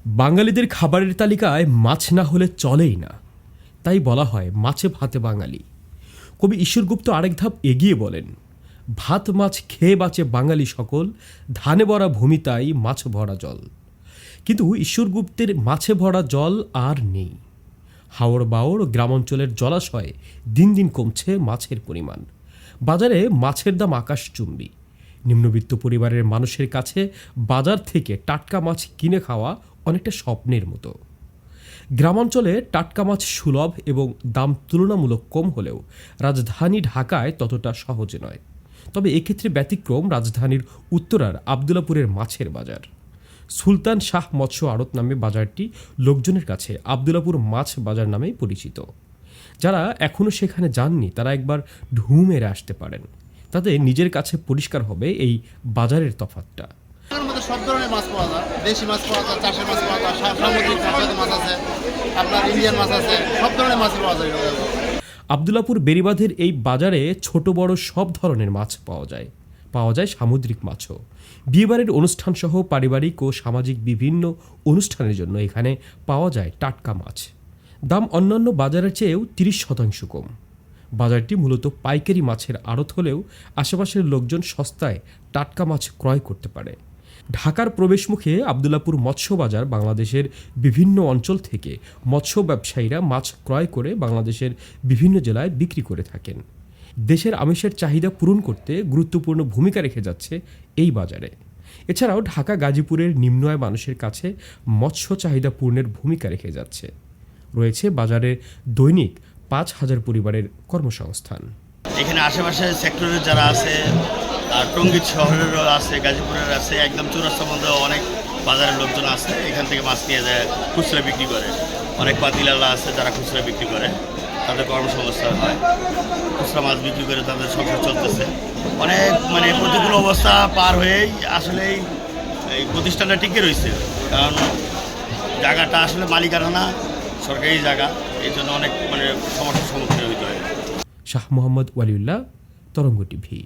বাঙালিদের খাবারের তালিকায় মাছ না হলে চলেই না, তাই বলা হয় মাছে ভাতে বাঙালি। কবি ঈশ্বরগুপ্ত আরেক ধাপ এগিয়ে বলেন, ভাত মাছ খেয়ে বাঁচে বাঙালি সকল, ধানে ভরা ভূমি তাই মাছ ভরা জল। কিন্তু ঈশ্বরগুপ্তের মাছে ভরা জল আর নেই। হাওড় বাওড় গ্রামাঞ্চলের জলাশয়ে দিন দিন কমছে মাছের পরিমাণ। বাজারে মাছের দাম আকাশচুম্বী। নিম্নবিত্ত পরিবারের মানুষের কাছে বাজার থেকে টাটকা মাছ কিনে খাওয়া অনেকটা স্বপ্নের মতো। গ্রামাঞ্চলে টাটকা মাছ সুলভ এবং দাম তুলনামূলক কম হলেও রাজধানী ঢাকায় ততটা সহজে নয়। তবে এক্ষেত্রে ব্যতিক্রম রাজধানীর উত্তরার আবদুল্লাপুরের মাছের বাজার। সুলতান শাহ মৎস্য আড়ত নামে বাজারটি লোকজনের কাছে আবদুল্লাপুর মাছ বাজার নামেই পরিচিত। যারা এখনও সেখানে যাননি তারা একবার ঢু মেরে আসতে পারেন, তাতে নিজের কাছে পরিষ্কার হবে এই বাজারের তফাৎটা। সব ধরনের মাছ পাওয়া যায়, দেশি মাছ পাওয়া যায়, চাষের মাছ পাওয়া যায়, সামুদ্রিক মাছ আছে, আপনার ইন্ডিয়ান মাছ আছে, সব ধরনের মাছ পাওয়া যায়। আবদুল্লাপুর বেড়িবাঁধের এই বাজারে ছোট বড় সব ধরনের মাছ পাওয়া যায় সামুদ্রিক মাছও। বিয়েবাড়ির অনুষ্ঠান সহ পারিবারিক ও সামাজিক বিভিন্ন অনুষ্ঠানের জন্য এখানে পাওয়া যায় টাটকা মাছ। দাম অন্যান্য বাজারের চেয়েও 30% কম। বাজারটি মূলত পাইকারি মাছের আড়ত হলেও আশেপাশের লোকজন সস্তায় টাটকা মাছ ক্রয় করতে পারে। ঢাকার প্রবেশমুখে আবদুল্লাপুর মৎস্য বাজার বাংলাদেশের বিভিন্ন অঞ্চল থেকে মৎস্য ব্যবসায়ীরা মাছ ক্রয় করে বাংলাদেশের বিভিন্ন জেলায় বিক্রি করে থাকেন। দেশের আমিষের চাহিদা পূরণ করতে গুরুত্বপূর্ণ ভূমিকা রেখে যাচ্ছে এই বাজারে। এছাড়াও ঢাকা গাজীপুরের নিম্ন আয় মানুষের কাছে মৎস্য চাহিদা পূরণের ভূমিকা রেখে যাচ্ছে। রয়েছে বাজারে দৈনিক 5,000 পরিবারের কর্মসংস্থান। এখানে আশেপাশে সেক্টরের যারা আছে, আর টঙ্গী শহরেরও আছে, গাজীপুরের আছে, একদম চৌরাস্তা বন্ধ অনেক বাজারের লোকজন আছে, এখান থেকে মাছ নিয়ে যায় খুচরা বিক্রি করে। অনেক পাতিলালা আছে যারা খুচরা বিক্রি করে, তাদের কর্মসংস্থান হয়, খুচরা মাছ বিক্রি করে তাদের সংসার চলতেছে। অনেক প্রতিকূল অবস্থা পার হয়েই আসলে এই প্রতিষ্ঠানটা টিকে রয়েছে, কারণ জায়গাটা আসলে মালিকানা সরকারি জায়গা, এই জন্য অনেক সমস্যার সম্মুখীন হইতে হয়। শাহ মোহাম্মদ ওয়ালিউল্লাহ, তরঙ্গ টিভি।